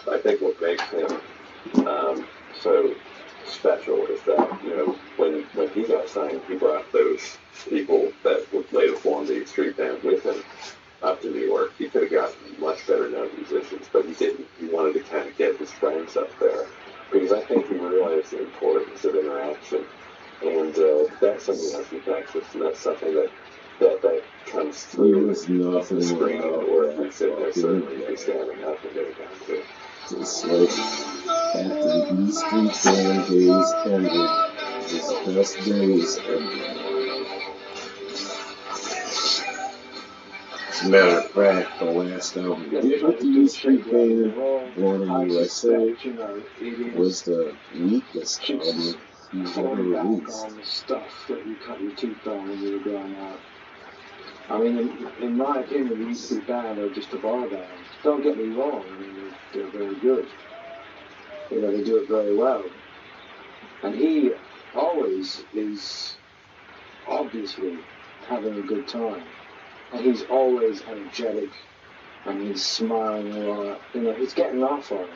I think what makes him so special is that, when he got signed, he brought those people that would later form the Street Band with him up to New York. He could have gotten much better known musicians, but he didn't. He wanted to kind of get his friends up there because I think he realized the importance of interaction, and that's something that's infectious, and that's something that comes through the screen or if he's sitting there, certainly if he's standing up and getting down to it. Just like after the E Street Band days ended, his best days ended. As a matter of fact, the last album with the E Street Band, Born in the USA, was the weakest album he's ever released. On the stuff that you cut your teeth on when you were growing up. I mean, in my opinion, the E Street Band are just a bar band. Don't get me wrong, I mean, they're very good. They do it very well. And he always is obviously having a good time. And he's always energetic, and he's smiling a lot. He's getting off on it.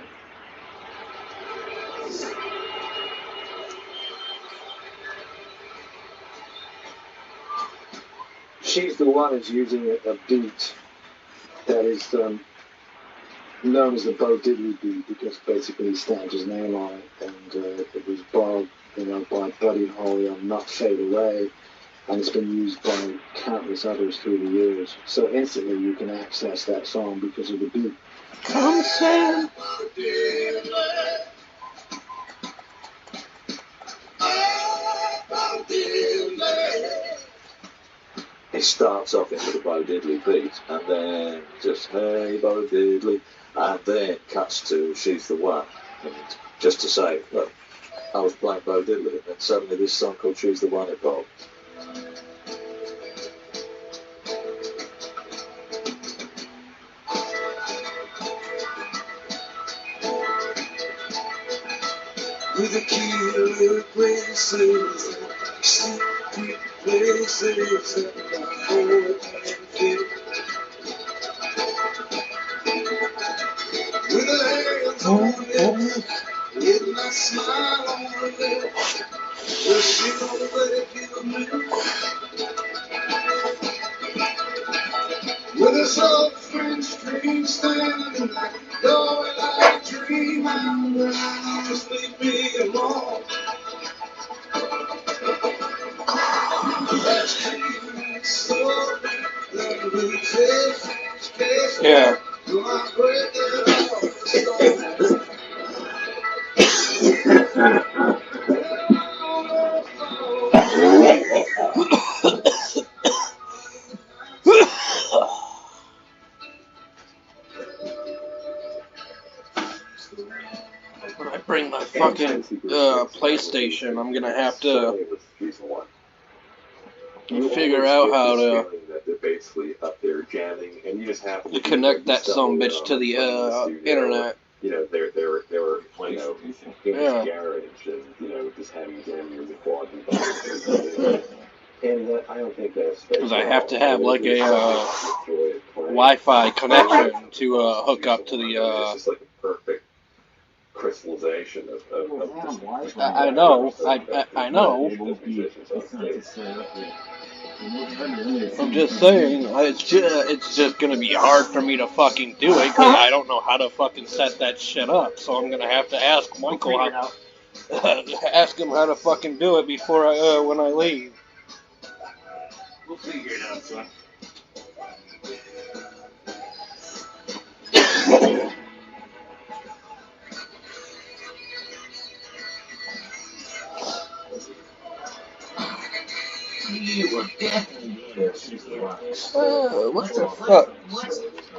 She's the One is using a beat that is known as the Bo Diddley beat because basically he stamped his name on it, and it was borrowed, by Buddy Holly on Not Fade Away, and it's been used by countless others through the years. So instantly you can access that song because of the beat. Come Sam! It starts off into the Bo Diddley beat, and then just, hey, Bo Diddley, and then it cuts to She's the One. And just to say, look, I was playing Bo Diddley, and then suddenly this song called She's the One evolved. With the killer places, secret places that I hold and feel. With the hands on lips, with my smile on her lips, well, she knows that it kills me. With a soft French dream standing like going like a dream, and just leave me alone. Yeah. When I bring my fucking PlayStation, I'm gonna have to figure out how to connect that sumbitch to the internet. They were in his garage and, just having dinner with the And I don't think that's because I have to have like a Wi-Fi connection to hook up to the. It's just like a perfect crystallization of I know. I know. I'm just saying, it's just gonna be hard for me to fucking do it because I don't know how to fucking set that shit up. So I'm gonna have to ask Michael ask him how to fucking do it before when I leave. We'll figure it out, son. You will definitely be able to do it. What the fuck?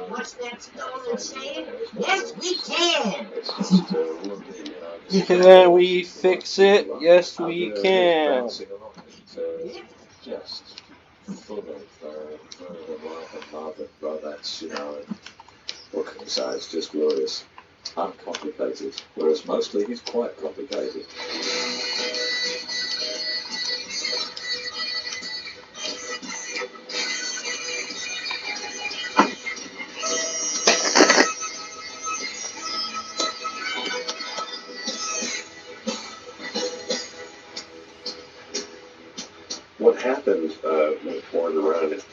What's that Stolen saying? Yes, we can! Can we fix it? Yes, we can. Just full of love and romance, and what can you say? It's just glorious, uncomplicated. Whereas mostly he's quite complicated. what happened with Born to Run is,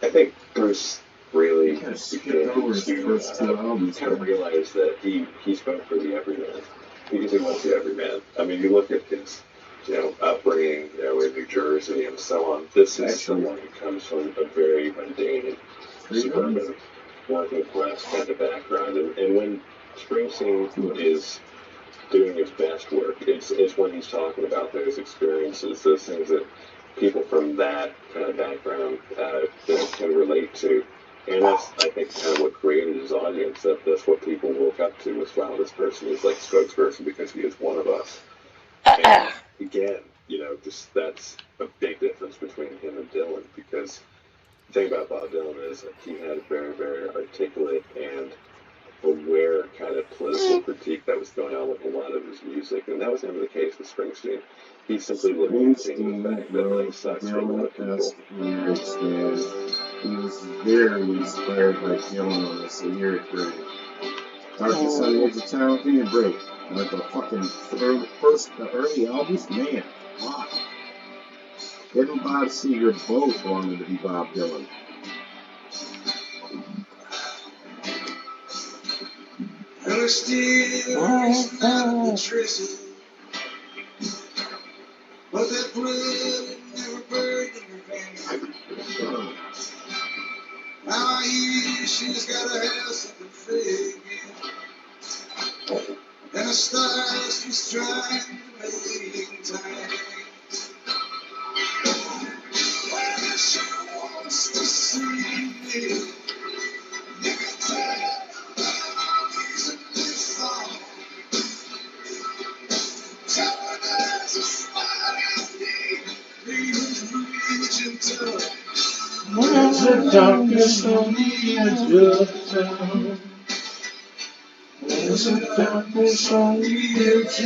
I think Bruce really began to kind of realize that he spoke for the everyman, because he was the everyman. I mean, you look at his, upbringing, in New Jersey and so on. This is someone who comes from a very mundane, suburban, working class kind of background, and when Springsteen is doing his best work, it's when he's talking about those experiences, those things that people from that kind of background can relate to. And that's, I think, kind of what created his audience. That's what people woke up to, was, wow, this person is like a spokesperson because he is one of us. And again, just that's a big difference between him and Dylan, because the thing about Bob Dylan is that he had a very, very articulate and aware kind of political critique that was going on with a lot of his music, and that was never the case with Springsteen. He simply lamenting the fact that life sucks for a lot of people. He was very inspired by Dylan on this lyric writing. Darkness on the Edge of Town, give me a break. Like the fucking the early albums, man, wow. Him and Bob Seger both wanted to be Bob Dylan. And still is not the treasure, but that blood never burned in her veins. Now I hear she's gotta have something fake, and the stars she's trying to make time. When she wants to see me, you can tell. There's a darkness on the edge of town. There's a darkness on the edge.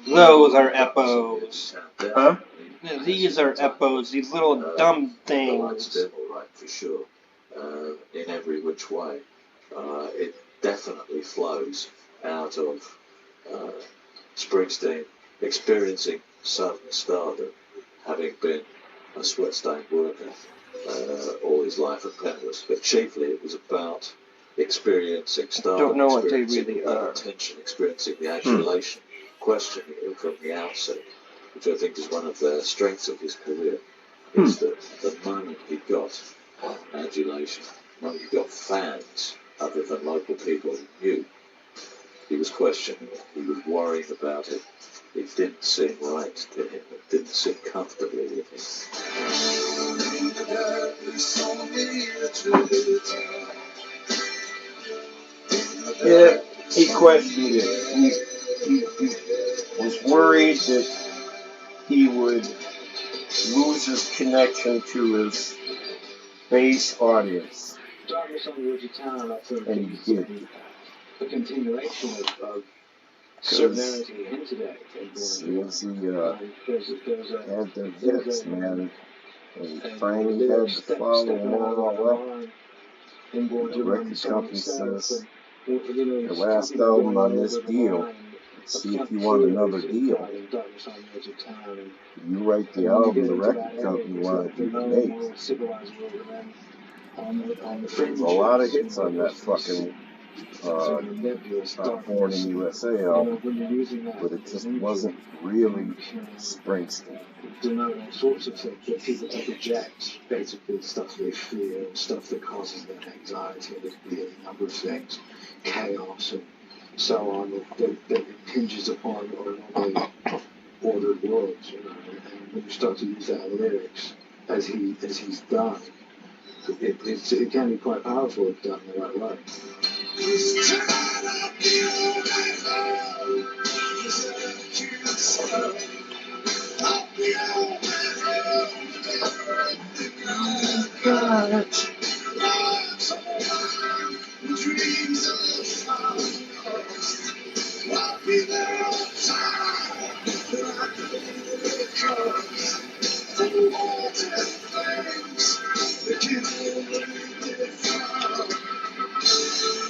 Those are epos. Huh? These are epos, these little dumb things. Right, for sure. In every which way. It definitely flows out of Springsteen experiencing Southern stardom, having been a sweat-stained worker all his life at Penrith. But chiefly it was about experiencing stardom, Don't know what they experiencing really are. attention, experiencing the adulation, questioning it from the outset, which I think is one of the strengths of his career, is that the moment he got adulation, the moment he got fans other than local people he knew, he was questioning it, he was worried about it, it didn't seem right to him, it didn't sit comfortably with him. Yeah, he questioned it. He was worried that he would lose his connection to his base audience. Darkness on the Edge of Town, I think, And he did. a continuation of certain areas he hinted at. Since he had the hits, man, and finally had to follow them all up. The record company says, the last album on this deal, see if you want another deal. You write the album the record company wanted you to make. There's a lot of hits on that fucking Born in the USA album, but it just wasn't really Springsteen. Denote all sorts of things that people to project, basically stuff they feel, stuff that causes them anxiety, and it could be a number of things, chaos and so on, that hinges upon ordinary ordered words, and when you start to use that in lyrics, as he's done, it can be quite powerful if done the right way.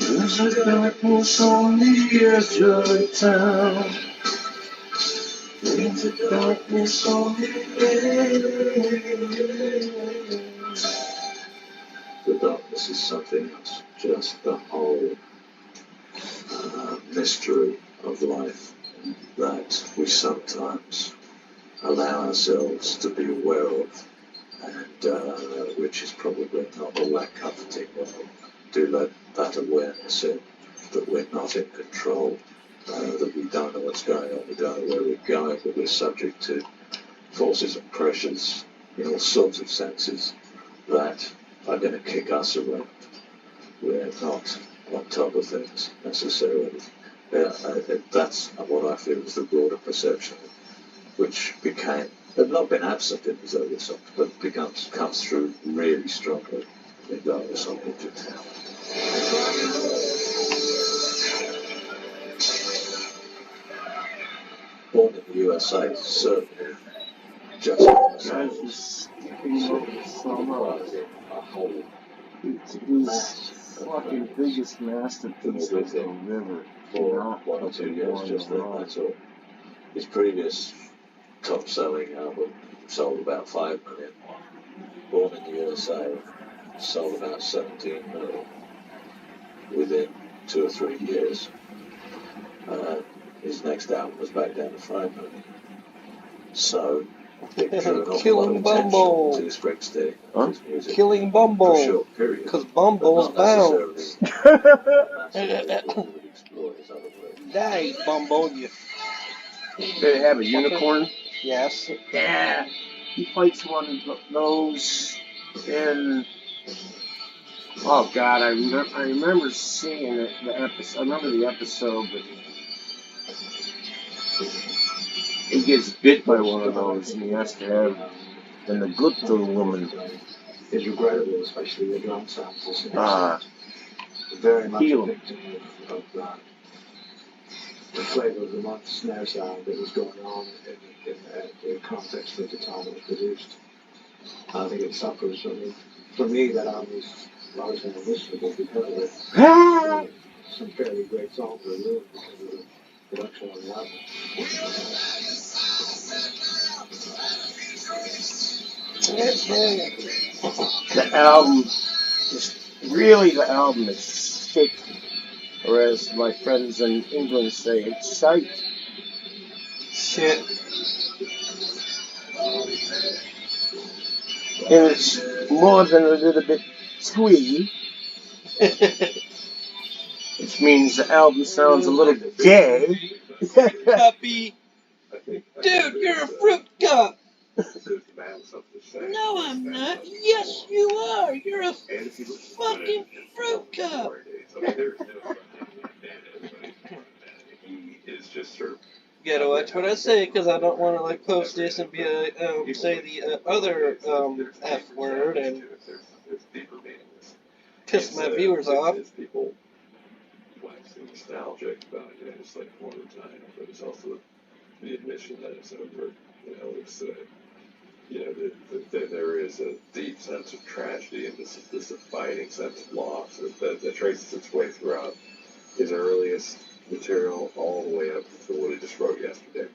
There's a darkness darkness on the edge of town. There's a darkness on the edge. The darkness is something else, just the whole mystery of life that we sometimes allow ourselves to be aware of, and which is probably not all that comforting when we do let that awareness in, that we're not in control, that we don't know what's going on, we don't know where we're going, but we're subject to forces and pressures in all sorts of senses that are going to kick us around. We're not on top of things necessarily. That's what I feel is the broader perception, which had not been absent in his earlier songs, but comes through really strongly in Darkness on the Edge of Town. Born in the USA, certainly just Guys, just skipping over so much. a whole It's his fucking biggest masterpiece of the river. for Not 1 or 2 years, going just then, wrong. that's all. His previous top-selling album sold about 5 million. Born in the USA, sold about 17 million within 2 or 3 years. His next album was back down to 5 million. So, it drew an awful lot of Killing attention Bumble. to Springsteen Huh? and his music Killing for a Bumble. short period. Because But Bumble's not bound. necessarily would explore his other work. Die, Bumble, you. Did it have a unicorn? Yes. Yeah. He fights one of those in. Oh God, I remember seeing it, the episode. I remember the episode, but he gets bit by one of those, and he has to have. And the good little woman. Is regrettable, especially the drum samples. Very Much a victim of the flavour of the month snare sound that was going on in the context of the time it was produced. I think it suffers for me, that album is largely unlistenable because of it. Some fairly great songs were ruined because of the production on the album. The album is shit, or as my friends in England say, it's shite. Shit. And it's more than a little bit twee, which means the album sounds a little gay. Puppy. Dude, you're a fruit cup. No, I'm not. Yes, you are. You're a fucking fruit cup. You gotta watch what I say, because I don't want to like post this and be say the other F word and piss my viewers off. People waxing nostalgic about it, and it's like one of the time, but it's also the admission that it's over. It's there is a deep sense of tragedy and this abiding sense of loss that traces its way throughout his earliest material all the way up to what he just wrote yesterday.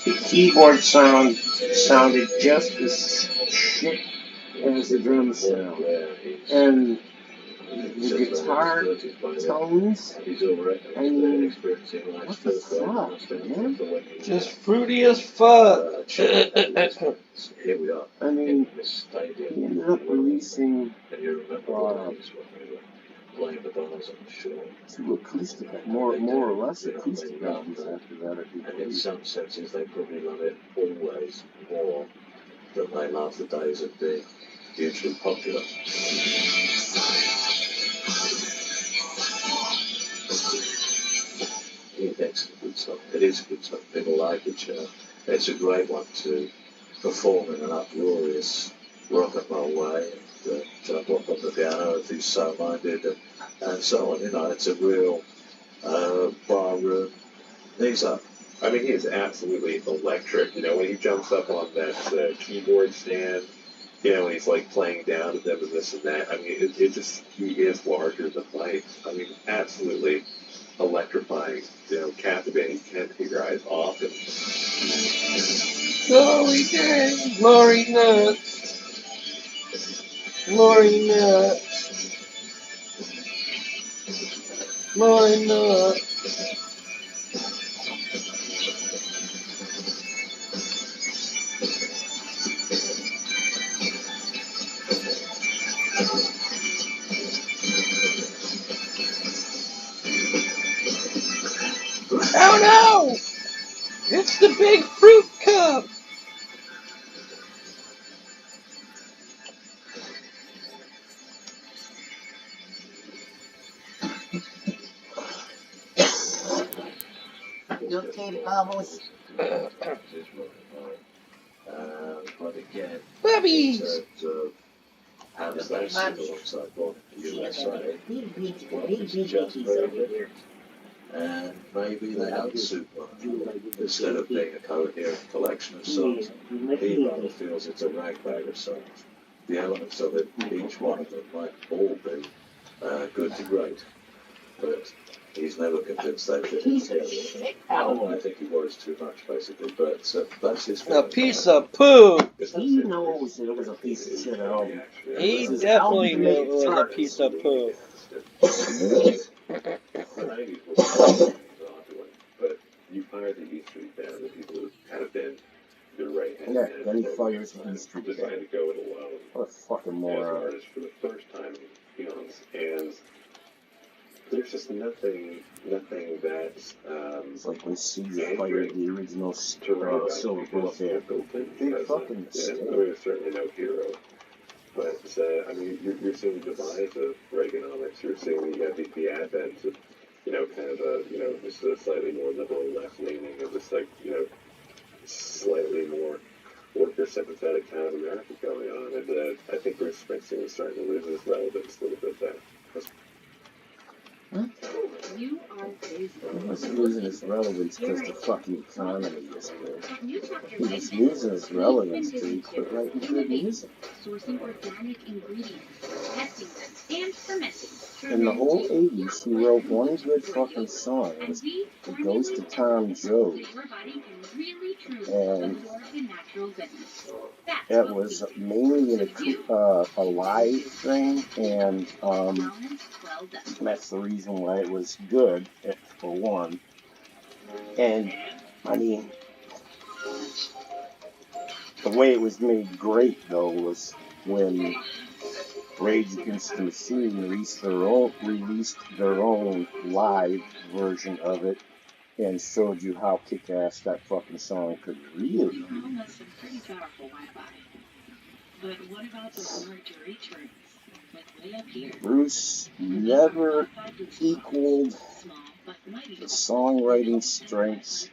The keyboard sounded just as shit as the drum sound. And the guitar tones. I mean, what the fuck, man? Just fruity as fuck. Here we are. I mean, he ended up releasing Playing the bars on the shore. 2 acoustic, more or less acoustic albums after that, I And in believe. some senses, they probably love it always more than they love the days of being hugely popular. It's excellent good stuff. It is good stuff. People like it. It's a great one to perform in an uproarious rock and roll way. Jump up on the piano if he's so minded, and so on. You know, it's a real barroom knees up. I mean, he is absolutely electric. You know, when he jumps up on that keyboard stand, you know, and he's like playing down to them and this and that. I mean, it just, he is larger than life. I mean, absolutely electrifying, you know, captivating. You can't take your eyes off him. Glory days, glory nuts. Glory nuts. Glory nuts. Oh no! It's the big fruit cup! You okay, Bubbles? But again, Bubbies! in terms of how does that sit alongside Born in the USA? Big Well, it's big just biggies very over good. here. And maybe they don't suit one. Instead of being a coherent collection of songs, he rather feels it's a ragbag of songs. The elements of it, each one of them might all be good to great, but he's never convinced they fit Piece together. of shit. I think he worries too much, basically, but that's his A feeling. piece of poo! He knows it was a piece of shit album. He This is definitely album knew to it was a make piece of poo. The 90s was onto it, but you fired the E Street Band, the people who kind of been the right hand Yeah, man then he for fires the E Street decided Band. to go it alone What a fucking as an moron. artist for the first time in eons, and there's just nothing that It's like when Caesar fired the original to write about Silver Bullet Band. Big because, fucking yeah, mistake. there's certainly no hero. But I mean, you're seeing the demise of Reaganomics. You're seeing the advent of, you know, kind of a, you know, just a slightly more liberal left leaning of this, like, you know, slightly more worker sympathetic kind of America going on. And I think Bruce Springsteen is starting to lose his relevance a little bit there. You are crazy. He was losing his relevance because the fucking economy is good. He was losing his relevance because he quit writing good music. Sourcing organic ingredients, testing them, and fermenting. In the whole 80s, he wrote one good fucking song. It was It Goes to Tom Joad. And it was mainly a live thing, and that's the reason why it was good, for one. And, I mean, the way it was made great, though, was when Rage Against the Machine released their own live version of it and showed you how kick-ass that fucking song could really be. But what about the Marjorie turns? Way up here. Bruce never equaled the songwriting strengths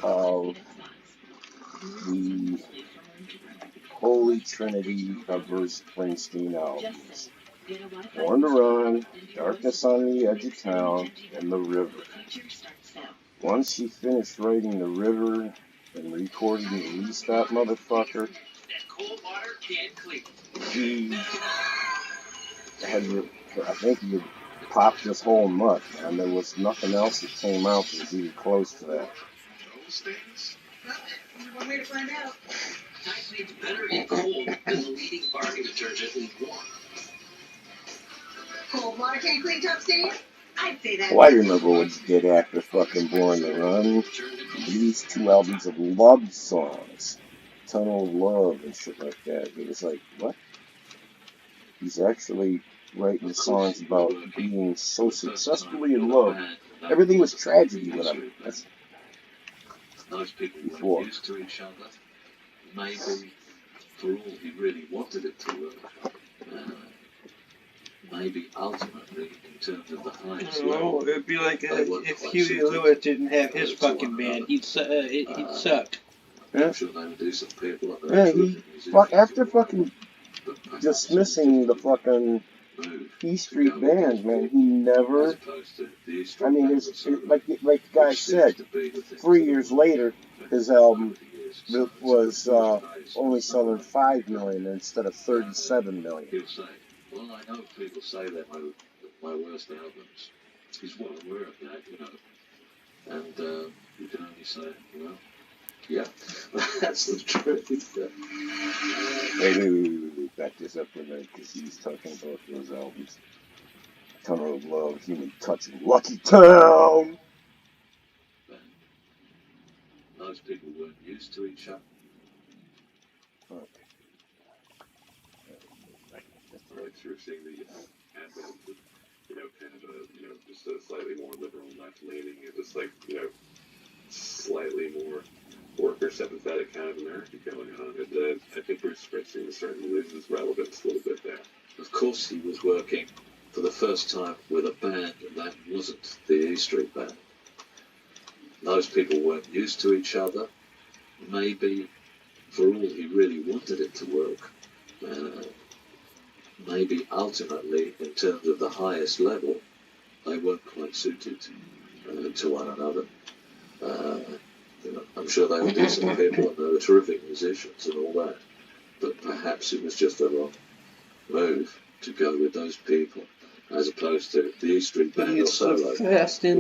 of the Holy Trinity of Bruce Springsteen albums. Born to Run, Darkness on the Edge of Town, and The River. Once he finished writing The River and recording and released that motherfucker, he had, I think he had popped his whole nut, and there was nothing else that came out that was even close to that. One way to find out. Tide Speed's better in cold than the leading bargain detergent in warm. Cold water can't clean top stains? I'd say that. Oh, I remember what he did after fucking Born to Run. He released 2 albums of love songs. Tunnel of Love and shit like that. It was like, what? He's actually writing songs about being so successfully in love. Everything was tragedy with him. That's Those people before. were used to each other. Maybe for all he really wanted it to work. Maybe ultimately, in terms of the highest level, it'd be like they weren't if quite Huey suited Lewis didn't have his to fucking one band, another. he'd suck. I'm sure they would do some people up Yeah, there. he after fucking dismissing the fucking E Street Band, man, he never. I mean, like the guy said, 3 years later, his album was only selling 5 million instead of 37 million. He'll say, well, I know people say that my worst albums. He's well aware of that, you know. And you can only say, well, yeah, that's the truth. Maybe back this up for a minute because he's talking about those albums. Tunnel of Love, Human Touch, and Lucky Town. Those people weren't used to each other. Okay. You're seeing the advent of, kind of just a slightly more liberal left leaning and just like, slightly more worker sympathetic kind of America going on. And I think Bruce Springsteen is starting to lose his relevance a little bit there. Of course, he was working for the first time with a band that wasn't the E Street Band. Those people weren't used to each other. Maybe for all he really wanted it to work. Maybe ultimately, in terms of the highest level, they weren't quite suited to one another. I'm sure they were decent people and they were terrific musicians and all that. But perhaps it was just the wrong move to go with those people, as opposed to the E Street Band or solo, which seems to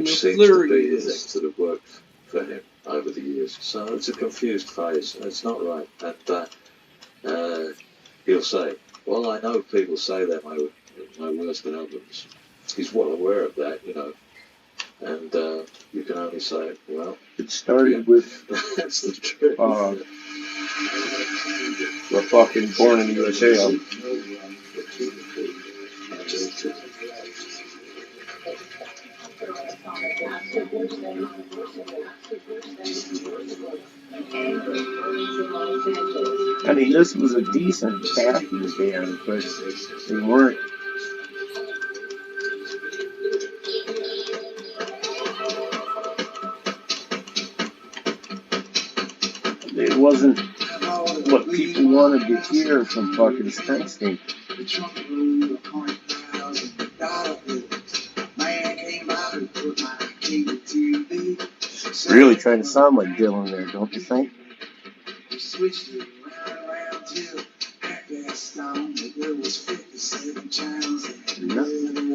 be the things that have worked for him over the years. So it's a confused phase. It's not right. And he'll say, well, I know people say they're my worst albums. He's well aware of that, and you can only say, well, it started with that's the truth. The fucking Born in the USA album. I mean, this was a decent backing band, but they weren't. It wasn't what people wanted to hear from fucking Springsteen. Really trying to sound like Dylan there, don't you think?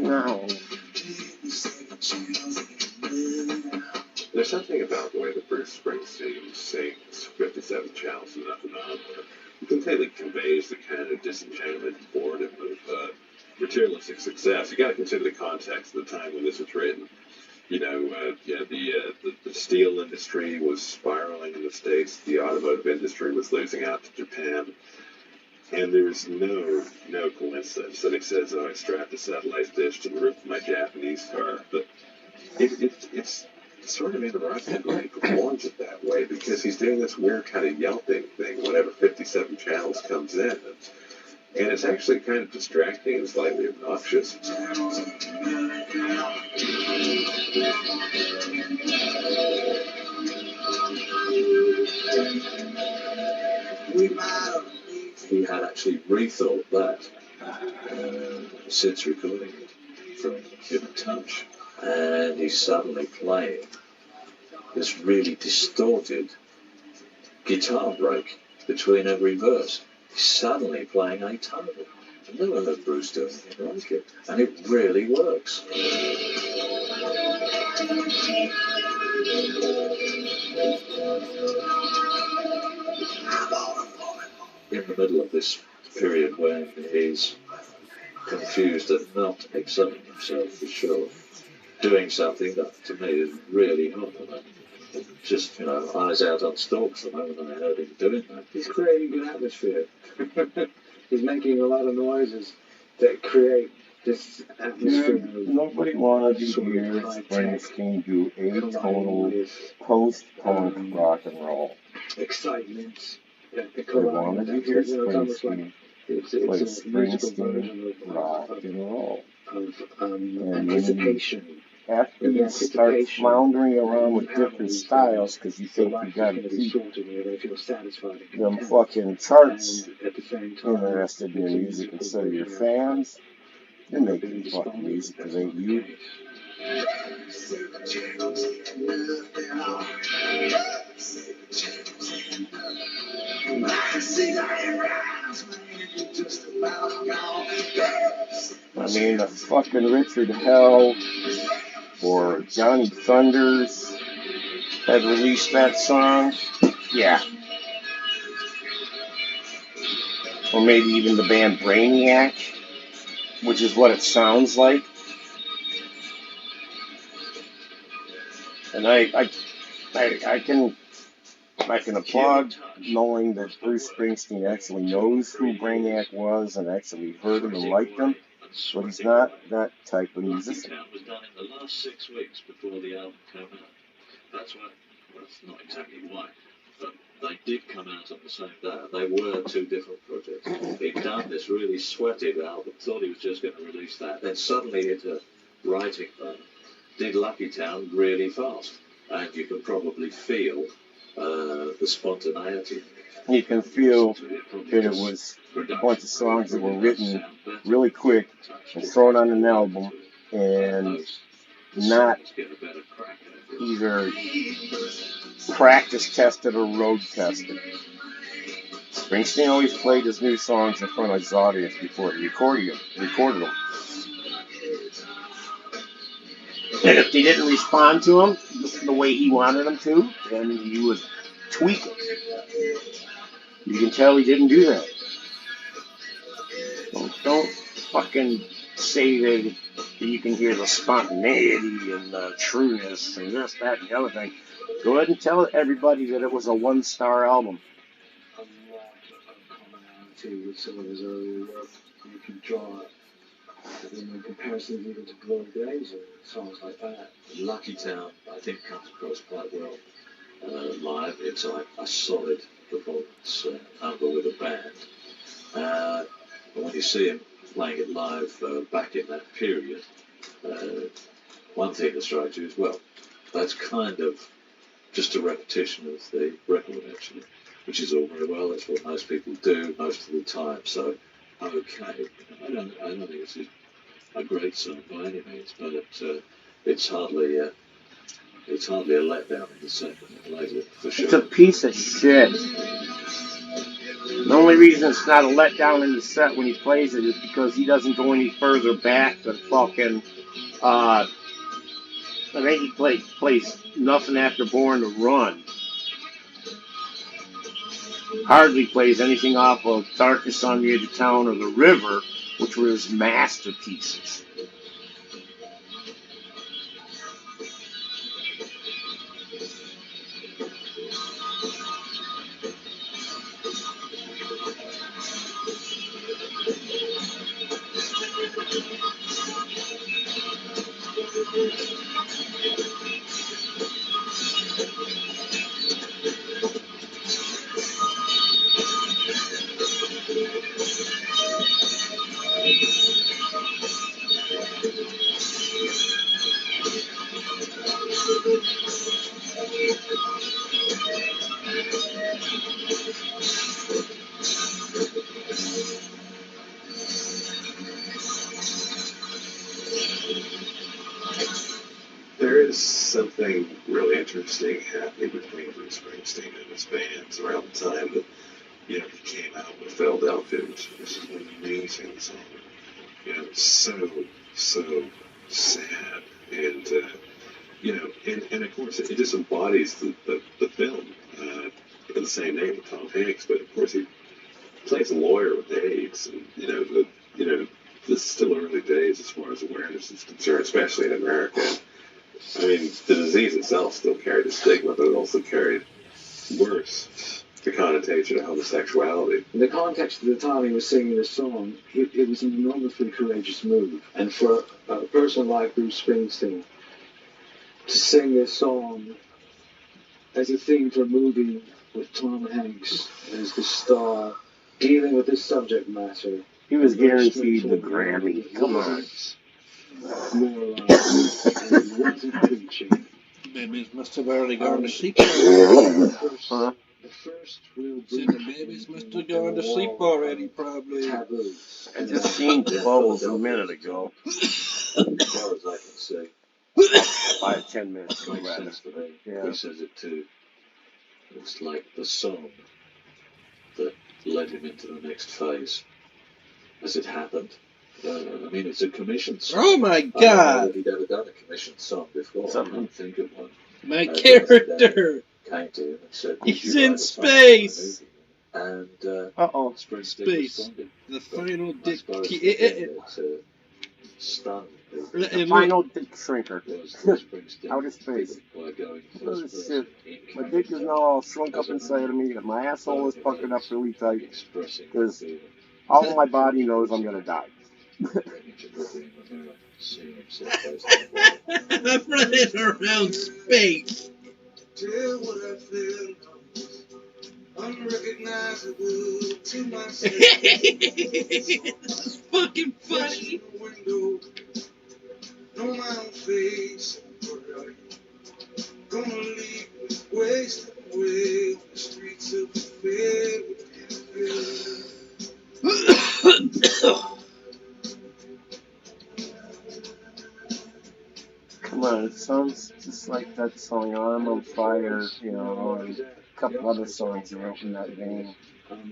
No. There's something about the way that Bruce Springsteen sings 57 Channels and Nothing On that completely conveys the kind of disenchantment and boredom of materialistic success. You got to consider the context of the time when this was written. The steel industry was spiraling in the States. The automotive industry was losing out to Japan. And there's no coincidence that he says, I strapped a satellite dish to the roof of my Japanese car. But it's sort of interesting when he performs it that way, because he's doing this weird kind of yelping thing whenever 57 Channels comes in. And it's actually kind of distracting and slightly obnoxious. He had actually rethought that since recording it from Human Touch. And he's suddenly playing this really distorted guitar break between every verse. He's suddenly playing atonal. I've never heard Bruce do anything like it. And it really works. In the middle of this period when he's confused and not exerting himself for sure. Doing something that to me is really hot. And just, eyes out on stalks the moment I heard him doing that. He's creating good atmosphere. He's making a lot of noises that create this atmosphere. Dude, nobody wanted to sort of hear high-tech Springsteen do colliding atonal with post-punk rock and roll. excitement. They wanted to hear Springsteen It's play a musical Springsteen version rock and roll. of And anticipation. after you start floundering around with different styles because you think you got to keep them fucking charts interested in your music instead of your fans, you're making fucking music because ain't you. I mean, the fucking Richard Hell or Johnny Thunders had released that song. Yeah. Or maybe even the band Brainiac, which is what it sounds like. And I can applaud knowing that Bruce Springsteen actually knows who Brainiac was and actually heard him and liked him, but he's not that type of musician. It was done in the last 6 weeks before the album came out. That's not exactly why, but they did come out on the same day. They were two different projects. He'd done this really sweated album, thought he was just going to release that, then suddenly hit a writing button, did Lucky Town really fast, and you can probably feel the spontaneity. You can feel that it was a bunch of songs that were written really quick and thrown on an album and not either practice tested or road tested. Springsteen always played his new songs in front of his audience before he recorded them. And if they didn't respond to him the way he wanted them to, then he would tweak it. You can tell he didn't do that. Don't fucking say that you can hear the spontaneity and the trueness and this, that, and the other thing. Go ahead and tell everybody that it was a 1-star album. A lot of commonality with some of his earlier work. You can draw in comparisons even to Glory Days and songs like that. Lucky Town, I think, comes across quite well live. It's like a solid performance number with a band. But when you see him playing it live back in that period, one thing that strikes you is, well, that's kind of just a repetition of the record, actually, which is all very well. That's what most people do most of the time. So, okay, I don't think it's a great song by any means, but it's hardly a letdown in the set when he plays it, for sure. It's a piece of shit. The only reason it's not a letdown in the set when he plays it is because he doesn't go any further back than fucking, I think he plays Nothing After Born to Run. Hardly plays anything off of Darkness on the Edge of Town or The River, which were his masterpieces. There is something really interesting happening between Bruce Springsteen and his bands around the time that, he came out with Philadelphia, which is an amazing song. So sad. And, and of course it just embodies the film, in the same name with Tom Hanks, but of course he plays a lawyer with AIDS, and, the is still early days as far as awareness is concerned, especially in America. I mean, the disease itself still carried a stigma, but it also carried worse the connotation of homosexuality. In the context of the time he was singing this song, it was an enormously courageous move. And for a person like Bruce Springsteen to sing this song as a theme for a movie with Tom Hanks as the star, dealing with this subject matter. He was guaranteed the Grammy. Come on. Moralized, and he wasn't preaching. Babies must have already gone to sleep. Huh? The first real Said the babies must have gone to sleep already, probably. taboo. I just seen Bubbles a minute ago. As far as I can see, 5-10 minutes ago, it makes rather. sense to me. Yeah. He says it too. It's like the song that led him into the next phase as it happened. I mean, it's a commissioned song. Oh my I don't know God! that he'd ever done a commissioned song before. I Something. can't think of one. My character! Came to him and said, He's "Would you in write a song for my space!" movie?" And Uh-oh. Springsteen Space. responded. The But final I dick. suppose the thing that stunned The final dick shrinker. was that Springsteen Outer space. did it by going Oh, first shit. person in My dick is character, now all shrunk up inside of me, and my asshole is puckered up really tight, expressing because feeling. all of my body knows I'm gonna die. Image of looking in the mirror, seeing himself face to the wall. I'm running around space. Tell what I feel, unrecognizable to myself. That's fucking funny. Watching the window, know my own face. Gonna leave me wasting away on the streets of fear. Come on, it sounds just like that song "I'm on Fire," you know, or a couple other songs he wrote in that vein.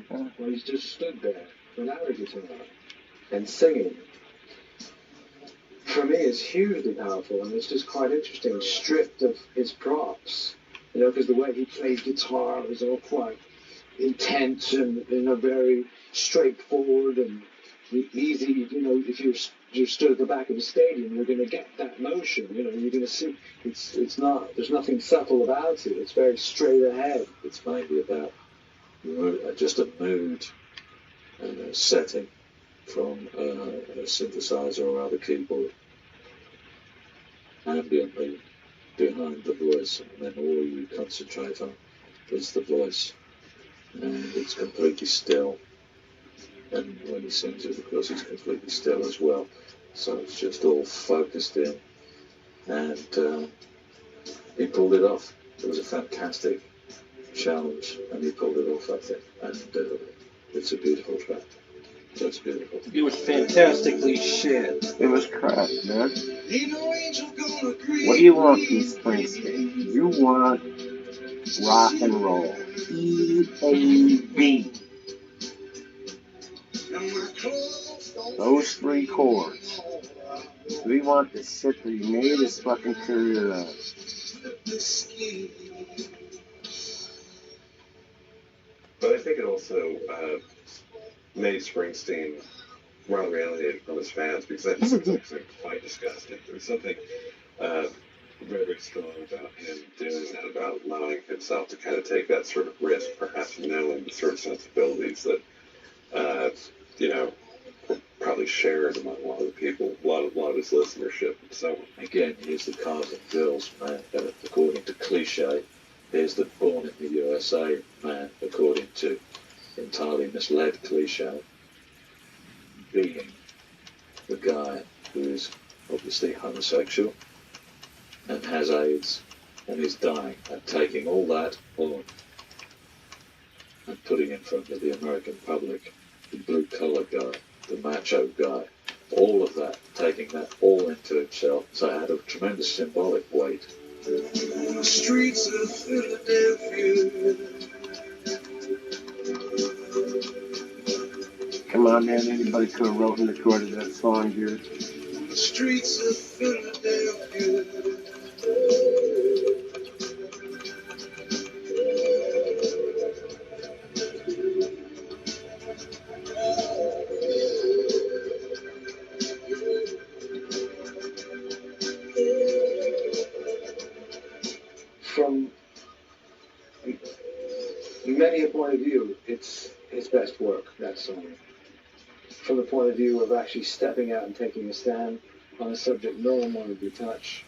Well, he's just stood there with our guitar and singing. For me, it's hugely powerful, and it's just quite interesting, stripped of his props. You know, because the way he played guitar was all quite intense and, you know, very straightforward and easy. You know, if you stood at the back of the stadium, you're going to get that motion. You know, you're going to see. It's not. There's nothing subtle about it. It's very straight ahead. It's mainly about just a mood and a setting from a synthesizer or other keyboard ambiently behind the voice, and then all you concentrate on is the voice, and it's completely still. And when he sings it, of course, it's completely still as well. So it's just all focused in, and he pulled it off. It was a fantastic challenge, and he pulled it off, I think. And it's a beautiful track. It's beautiful. It was fantastically shit. It was crap, man. Ain't no angel gonna agree. What do you want from Springsteen? You want rock and roll. EAB. And my clothes don't Those three chords. We want the shit that he made his fucking career out of. fit the skin. But I think it also made Springsteen rather alienated from his fans, because that was actually quite disgusting. There was something very strong about him doing that, about allowing himself to kind of take that sort of risk, perhaps knowing the sort of sensibilities that, you know, were probably shared among a lot of the people, a lot of his listenership. So Again, here's the Cars and Girls man, according to cliche. Here's the Born in the USA man, according to entirely misled cliche. Being the guy who is obviously homosexual and has AIDS and is dying, and taking all that on and putting in front of the American public the blue-collar guy, the macho guy, all of that, taking that all into himself. So it had a tremendous symbolic weight. On the streets of Philadelphia. Come on, man. Anybody could have wrote and recorded that song, dude. The streets of Philadelphia. from many a point of view, it's his best work, that song. From the point of view of actually stepping out and taking a stand on a subject no one wanted to touch.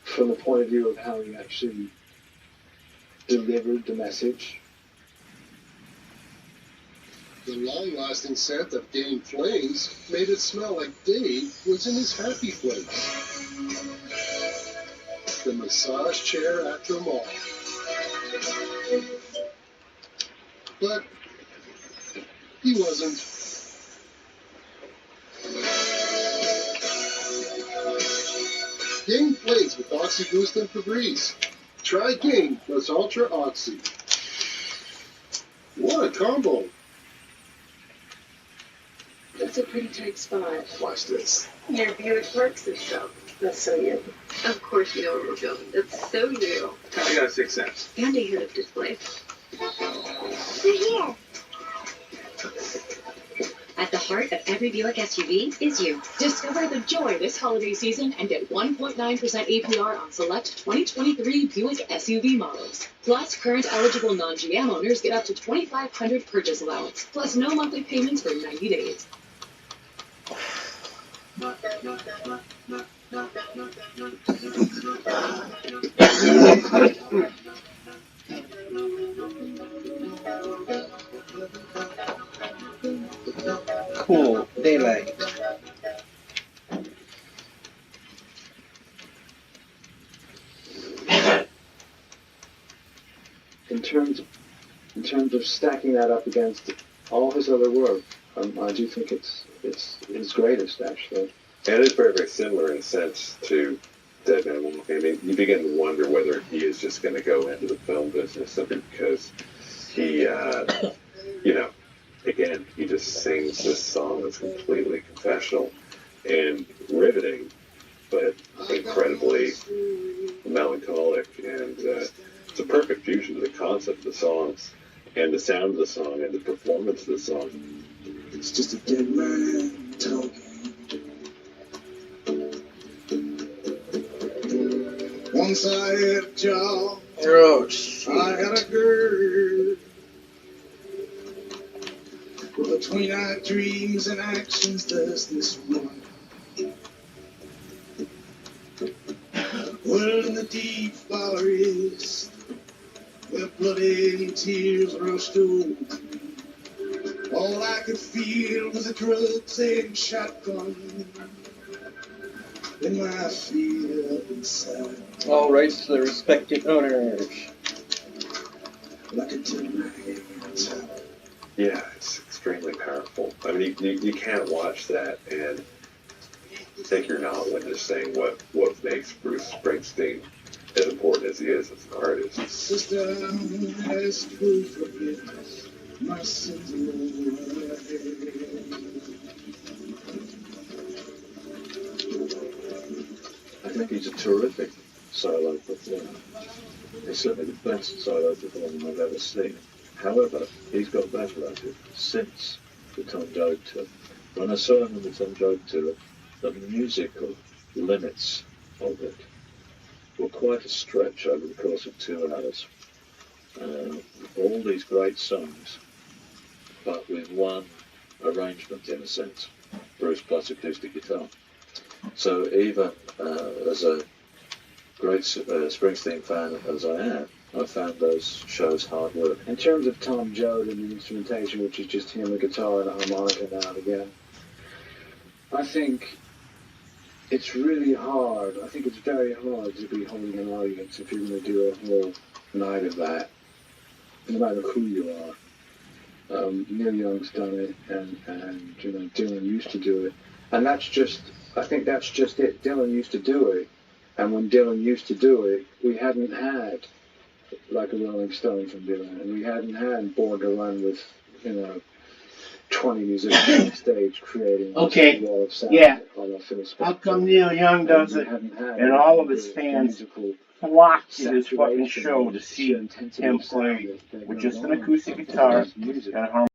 From the point of view of how he actually delivered the message. The long-lasting scent of Game Flames made it smell like Dave was in his happy place. The massage chair at the mall. But he wasn't. Game Flames with Oxy Boost and Febreze. Try Game plus Ultra Oxy. What a combo! That's a pretty tight spot. Watch this. Your Buick Works itself. That's so you. Of course you know where we're going. That's so you. I got a 6 cents. And a head-up display. They're here. At the heart of every Buick SUV is you. Discover the joy this holiday season and get 1.9% APR on select 2023 Buick SUV models. Plus, current eligible non-GM owners get up to $2,500 purchase allowance, plus no monthly payments for 90 days. Cool daylight. In terms of stacking that up against all his other work, I do think it's his greatest, actually. And it is very, very similar in a sense to Dead Man Walking. I mean, you begin to wonder whether he is just going to go into the film business simply because he, again, he just sings this song that's completely confessional and riveting, but incredibly melancholic. And it's a perfect fusion of the concept of the songs and the sound of the song and the performance of the song. It's just a dead man talking. Once I had a job, I had a girl. Well, between our dreams and actions, there's this one. Well, in the deep forest, where blood and tears rushed over, all I could feel was a drugs and shotgun in my fear inside. All rights to the respected owners. Like a tonight. Yeah, it's extremely powerful. I mean, you can't watch that and think you're not witnessing what makes Bruce Springsteen as important as he is as an artist. Sister, has to forgive my sins away. I think he's a terrific solo performer. He's certainly the best solo performer I've ever seen. However, he's got better at it since the Tom Joad tour. When I saw him in the Tom Joad tour, the musical limits of it were quite a stretch over the course of 2 hours. All these great songs, but with one arrangement in a sense, Bruce plus acoustic guitar. So even as a great Springsteen fan as I am, I found those shows hard work. In terms of Tom Joad and the instrumentation, which is just him, a guitar and a harmonica now and again, I think it's really hard. I think it's very hard to be holding an audience if you're going to do a whole night of that, no matter who you are. Neil Young's done it, and Dylan used to do it, and I think that's just it. Dylan used to do it, and when Dylan used to do it, we hadn't had like a Rolling Stone from Dylan, and we hadn't had Born to Run with 20 musicians on stage creating a wall of sound. Yeah. How come Neil Young does it, and all of his fans flock to this fucking show to see him play with just an acoustic guitar and a harmonica?